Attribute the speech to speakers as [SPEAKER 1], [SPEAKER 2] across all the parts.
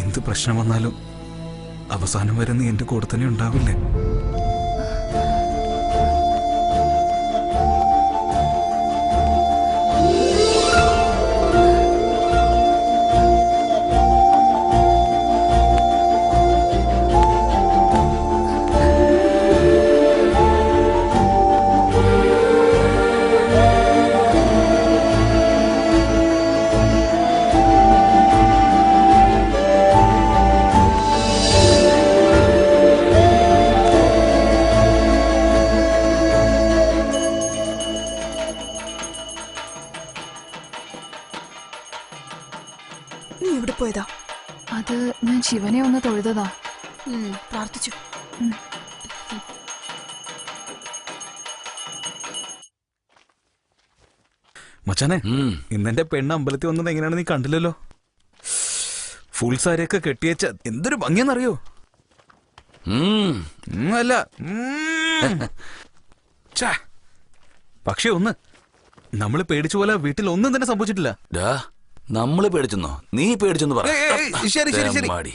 [SPEAKER 1] എന്ത് പ്രശ്നം വന്നാലും അവസാനം വരെ നീ എന്റെ കൂടെ തന്നെ ഉണ്ടാവില്ലേ?
[SPEAKER 2] നീ എവിടെ പോയതാ?
[SPEAKER 3] അത് ഞാൻ ശിവനെ ഒന്ന് തൊഴുതതാ.
[SPEAKER 2] പ്രാർത്ഥിച്ചു.
[SPEAKER 1] മച്ചാനെ, ഇന്നെന്റെ പെണ്ണ് അമ്പലത്തിൽ വന്നത് എങ്ങനെയാണ് നീ കണ്ടില്ലല്ലോ? ഫുൾ സാരിയൊക്കെ കെട്ടിയച്ച എന്തൊരു ഭംഗിയെന്നറിയോ? അല്ല പക്ഷെ ഒന്ന് നമ്മള് പേടിച്ച പോലെ വീട്ടിൽ ഒന്നും തന്നെ സംഭവിച്ചിട്ടില്ല.
[SPEAKER 4] നമ്മള് പേടിച്ചെന്നോ? നീ പേടിച്ചെന്ന് പറ.
[SPEAKER 1] ശരി ശരി ശരി.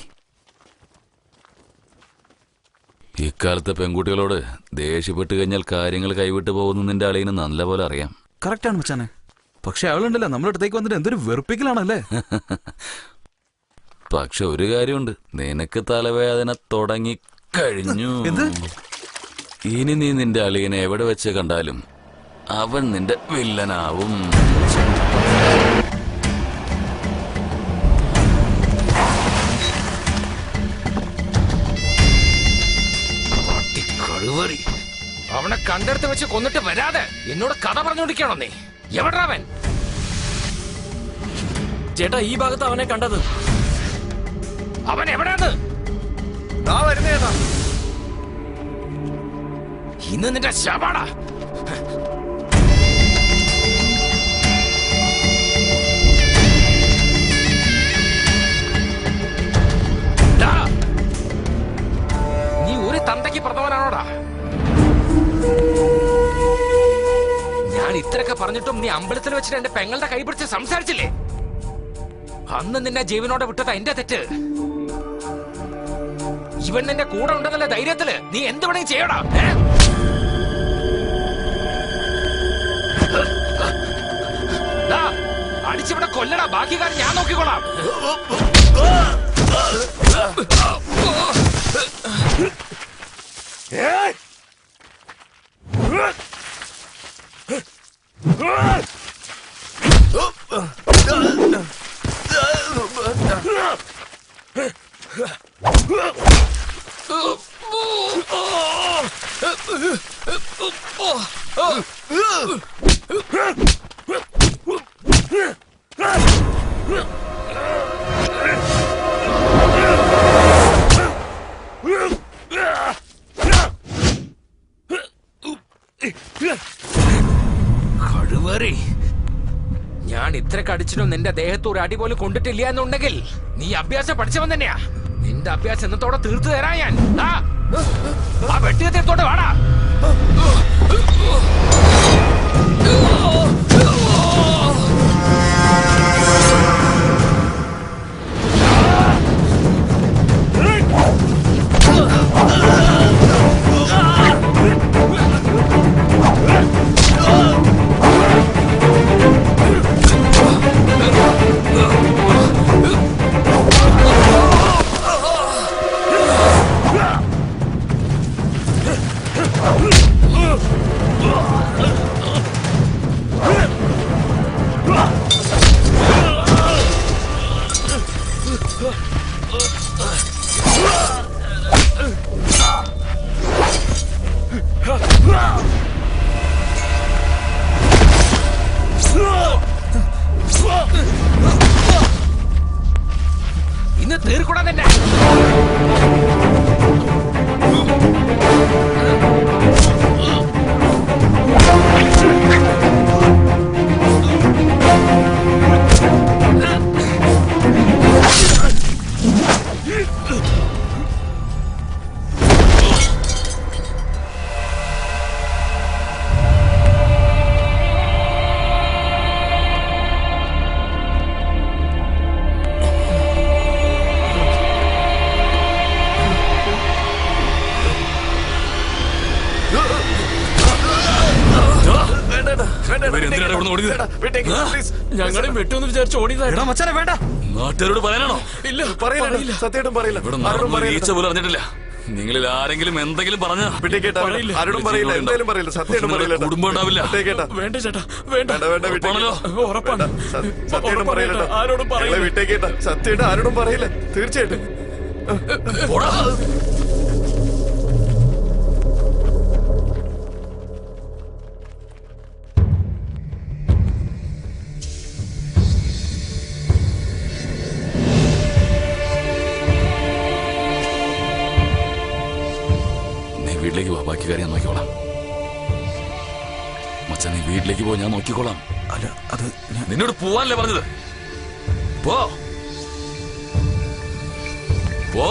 [SPEAKER 4] ഇക്കാലത്തെ പെൺകുട്ടികളോട് ദേഷ്യപ്പെട്ട് കഴിഞ്ഞാൽ കാര്യങ്ങൾ കൈവിട്ട് പോകുന്ന നിന്റെ അളിയന് നല്ല പോലെ അറിയാം.
[SPEAKER 1] കറക്റ്റാണ് മച്ചാനെ. പക്ഷെ അവളുണ്ടല്ലോ നമ്മുടെ അടുത്തേക്ക് വന്നിട്ട് എന്തൊരു വെറുപ്പിക്കലാണല്ലേ.
[SPEAKER 4] പക്ഷെ ഒരു കാര്യമുണ്ട്, നിനക്ക് തലവേദന തുടങ്ങി കഴിഞ്ഞു. ഇനി നീ നിന്റെ അളിയനെ എവിടെ വെച്ച് കണ്ടാലും അവൻ നിന്റെ വില്ലനാവും.
[SPEAKER 5] അവനെ കണ്ടെടുത്ത് വെച്ച് കൊന്നിട്ട് വരാതെ എന്നോട് കഥ പറഞ്ഞോണ്ടിരിക്കണോ നീ? എവിടാവൻ?
[SPEAKER 6] ചേട്ടാ, ഈ ഭാഗത്ത് അവനെ കണ്ടത്.
[SPEAKER 5] അവൻ എവിടെയാണ്? ഇന്ന് നിന്റെ ശവാടാ. നീ ഒരു തന്തയ്ക്ക് പ്രഥമനാണോടാ? ഞാൻ ഇത്രയൊക്കെ പറഞ്ഞിട്ടും നീ അമ്പലത്തിൽ വെച്ചിട്ട് എന്റെ പെങ്ങളുടെ കൈ പിടിച്ച് സംസാരിച്ചില്ലേ? അന്ന് നിന്നെ ജീവനോടെ വിട്ടതാ എന്റെ തെറ്റ്. ഇവൻ നിന്റെ കൂടെ ഉണ്ടെന്നുള്ള ധൈര്യത്തില് നീ എന്ത് വേണമെങ്കിൽ ചെയ്യടാ. അടിച്ചിവിടെ കൊല്ലടാ, ബാക്കി കാര്യം ഞാൻ നോക്കിക്കോളാം. കഴിവേറി, ഞാൻ ഇത്രയൊക്കെ അടിച്ചിട്ടും നിന്റെ ദേഹത്ത് ഒരു അടി പോലും കൊണ്ടിട്ടില്ല എന്നുണ്ടെങ്കിൽ നീ അഭ്യാസം പഠിച്ചവൻ തന്നെയാ. നിന്റെ അഭ്യാസം എന്നത്തോടെ തീർത്തു തരാ ഞാൻ. ആ വെട്ടിയ തീർത്തോട്ട് വാടാ. ഇന്ന് തീർക്കൂടാ തന്നെ.
[SPEAKER 4] അവിടെ ഓടിയത്
[SPEAKER 6] ഞങ്ങളെയും വെട്ടുമെന്ന് വിചാരിച്ച് ഓടിയതായിരുന്നു.
[SPEAKER 1] എടാ മച്ചാനെ വേണ്ട.
[SPEAKER 4] നാട്ടുകാരോട് പറയാനാണോ?
[SPEAKER 6] ഇല്ല
[SPEAKER 7] പറയില്ല, സത്യമായിട്ടും പറയില്ല.
[SPEAKER 4] ഇവിടെ നടന്ന ഈച്ച പോലും അറിഞ്ഞിട്ടില്ല. നിങ്ങളിൽ ആരെങ്കിലും എന്തെങ്കിലും പറഞ്ഞ
[SPEAKER 7] ആരോടും പറയില്ല, എന്തായാലും പറയില്ല, സത്യമായിട്ടും പറയില്ല.
[SPEAKER 4] കുടുംബം ഉണ്ടാവില്ല.
[SPEAKER 6] വേണ്ട ചേട്ടാ, വേണ്ട.
[SPEAKER 4] ഉറപ്പാണല്ലോ?
[SPEAKER 6] ഉറപ്പാണ്.
[SPEAKER 7] സത്യമായിട്ടും പറയില്ല,
[SPEAKER 6] ആരോടും പറയില്ല.
[SPEAKER 7] വിട്ടേക്കേട്ടാ. സത്യമായിട്ടും ആരോടും പറയില്ല, തീർച്ചയായിട്ടും.
[SPEAKER 4] പോടാ. വീട്ടിലേക്ക് പോ, ബാക്കി കാര്യം ഞാൻ നോക്കിക്കോളാം. മച്ചാ നീ വീട്ടിലേക്ക് പോ, ഞാൻ നോക്കിക്കോളാം.
[SPEAKER 1] അല്ല അത്
[SPEAKER 4] നിന്നോട് പോവാനല്ലേ പറഞ്ഞത്? പോ പോ.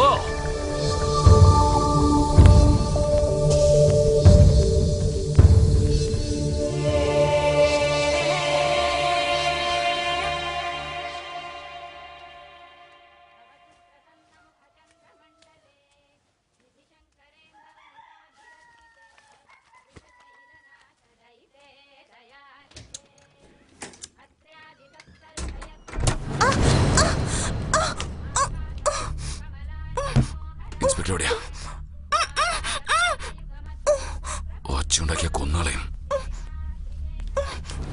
[SPEAKER 4] ഇൻസ്പെക്ടർ എവിടെയാ? ഒച്ചുണ്ടാക്കിയ കൊന്നാളെയും.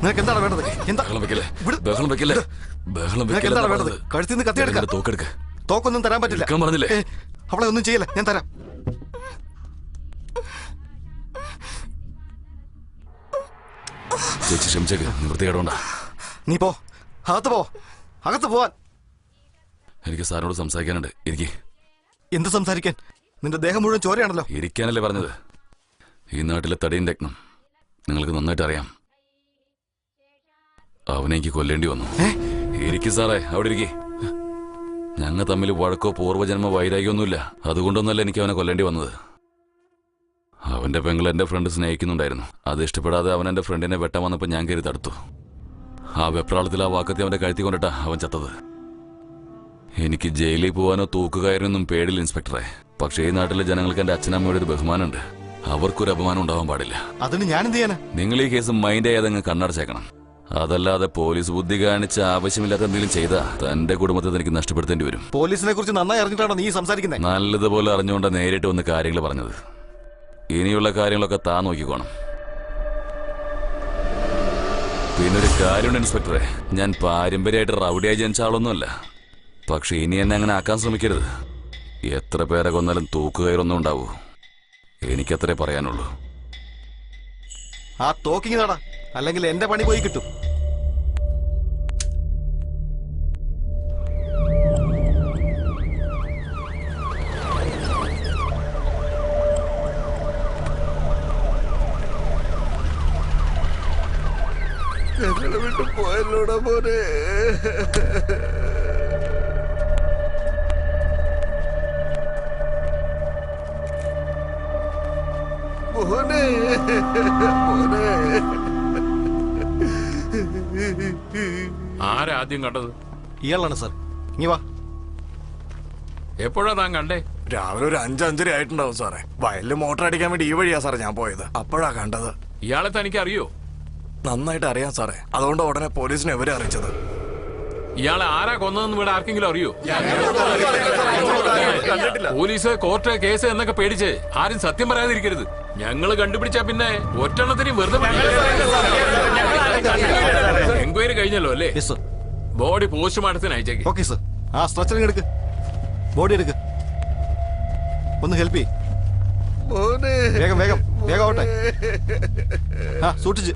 [SPEAKER 7] നിനക്ക് എന്താണ് വേണ്ടത്? എന്താ
[SPEAKER 4] ബഹളം വെക്കല്ലേ, ബഹളം വെക്കല്ലേ, ബഹളം
[SPEAKER 7] നിനക്ക് എന്താണ് വേണ്ടത്?
[SPEAKER 4] വെക്കല്ലേ.
[SPEAKER 7] കഴുത്തിൽ നിന്ന് കത്തിയെടുക്ക.
[SPEAKER 4] തോക്കെടുക്ക.
[SPEAKER 7] തോക്കൊന്നും തരാൻ പറ്റില്ല.
[SPEAKER 4] എടുക്കാൻ പറഞ്ഞില്ലേ?
[SPEAKER 7] അവളെ ഒന്നും ചെയ്യല്ല, ഞാൻ തരാം.
[SPEAKER 4] ചേച്ചി ക്ഷമിച്ചേക്ക്, നിവൃത്തികേടോണ്ടാ.
[SPEAKER 7] നീ പോ, അകത്ത് പോ, അകത്ത് പോവാൻ.
[SPEAKER 4] എനിക്ക് സാറിനോട് സംസാരിക്കാനുണ്ട്. എനിക്ക്
[SPEAKER 7] എന്ത് സംസാരിക്കാൻ? നിന്റെ ദേഹം മുഴുവൻ ചോരയാണല്ലോ.
[SPEAKER 4] ഇരിക്കാനല്ലേ പറഞ്ഞത്? ഈ നാട്ടിലെ തടിയും രത്നം നിങ്ങൾക്ക് നന്നായിട്ട് അറിയാം. അവനെ എനിക്ക് കൊല്ലേണ്ടി വന്നു. ഇരിക്കും സാറേ, അവിടെ ഇരിക്കേ. ഞങ്ങൾ തമ്മിൽ വഴക്കോ പൂർവ്വജന്മ വൈരാഗ്യമൊന്നുമില്ല. അതുകൊണ്ടൊന്നല്ല എനിക്ക് അവനെ കൊല്ലേണ്ടി വന്നത്. അവന്റെ പെങ്ങൾ എന്റെ ഫ്രണ്ട് സ്നേഹിക്കുന്നുണ്ടായിരുന്നു. അത് ഇഷ്ടപ്പെടാതെ അവൻ എന്റെ ഫ്രണ്ടിനെ വെട്ടാൻ വന്നപ്പോൾ ഞാൻ കയറി തടുത്തു. ആ വെപ്രാളത്തിൽ ആ വാക്കത്തി അവന്റെ കഴുത്തി കൊണ്ടിട്ടാ അവൻ ചത്തത്. എനിക്ക് ജയിലിൽ പോകാനോ തൂക്കുകയറിനൊന്നും പേടില്ല ഇൻസ്പെക്ടറെ. പക്ഷേ ഈ നാട്ടിലെ ജനങ്ങൾക്ക് എന്റെ അച്ഛനമ്മയുടെ ഒരു ബഹുമാനമുണ്ട്. അവർക്കൊരു അപമാനം ഉണ്ടാവാൻ പാടില്ല.
[SPEAKER 7] അതിന് ഞാൻ എന്ത് ചെയ്യാനാ?
[SPEAKER 4] നിങ്ങൾ ഈ കേസ് മൈൻഡ് ചെയ്യാതെ കണ്ണടച്ചേക്കണം. അതല്ലാതെ പോലീസ് ബുദ്ധി കാണിച്ച് ആവശ്യമില്ലാത്ത എന്തെങ്കിലും ചെയ്താ തന്റെ കുടുംബത്തെ എനിക്ക് നഷ്ടപ്പെടുത്തേണ്ടി വരും.
[SPEAKER 7] പോലീസിനെ കുറിച്ച് നന്നായി അറിഞ്ഞിട്ടാണോ നീ സംസാരിക്കുന്നത്?
[SPEAKER 4] നല്ലതുപോലെ അറിഞ്ഞുകൊണ്ട് നേരിട്ട് വന്ന് കാര്യങ്ങൾ പറഞ്ഞത്. ഇനിയുള്ള കാര്യങ്ങളൊക്കെ താൻ നോക്കിക്കോണം. പിന്നൊരു കാര്യമുണ്ട് ഇൻസ്പെക്ടറെ, ഞാൻ പാരമ്പര്യമായിട്ട് റൗഡിയായി ജനിച്ച ആളൊന്നുമല്ല. പക്ഷെ ഇനി എന്നെ അങ്ങനെ ആക്കാൻ ശ്രമിക്കരുത്. എത്ര പേരെ കൊന്നാലും തൂക്കുകയറൊന്നും ഉണ്ടാവൂ. എനിക്കത്രേ പറയാനുള്ളൂ.
[SPEAKER 7] ആ തോക്കിങ് നടാ, അല്ലെങ്കിൽ എന്റെ പണി പോയി കിട്ടും. വിട്ടു പോയല്ലോടാ മോനെ. മോനെ മോനെ.
[SPEAKER 5] ആരാദ്യം കണ്ടത്?
[SPEAKER 7] ഇയാളാണ് സാർ. ഇങ്ങി വാ.
[SPEAKER 5] എപ്പോഴാ താൻ കണ്ടേ?
[SPEAKER 7] രാവിലെ ഒരു 5-5:30 ആയിട്ടുണ്ടാവും സാറേ. വയലിൽ മോട്ടർ അടിക്കാൻ വേണ്ടി ഈ വഴിയാ സാറേ ഞാൻ പോയത്. അപ്പോഴാ കണ്ടത്.
[SPEAKER 5] ഇയാളെ തനിക്ക് അറിയോ?
[SPEAKER 7] നന്നായിട്ട് അറിയാം സാറേ. അതുകൊണ്ട് ഉടനെ പോലീസിനെ ഇവരെ അറിയിച്ചത്.
[SPEAKER 5] ഇയാളെ ആരാ കൊന്നതെന്ന് ഇവിടെ ആർക്കെങ്കിലും അറിയോ?
[SPEAKER 7] കണ്ടിട്ടില്ല.
[SPEAKER 5] പോലീസ്, കോർട്ട്, കേസ് എന്നൊക്കെ പേടിച്ച് ആരും സത്യം പറയാതിരിക്കരുത്. ഞങ്ങള് കണ്ടുപിടിച്ചാ പിന്നെ ഒറ്റെണ്ണത്തിനും വെറുതെ എൻക്വയറി കഴിഞ്ഞല്ലോ അല്ലേ? ബോഡി പോസ്റ്റ്മോർട്ടത്തിന് അയച്ചേക്ക്.
[SPEAKER 7] Okay sir. ആ സ്ട്രെച്ചറിങ് എടുക്ക്, ബോഡി എടുക്ക്. ഒന്ന് ഹെൽപ്പ് ചെയ്യ്. വേഗം വേഗം വേഗം ആവട്ടെ. ആ സൂക്ഷിച്ച്.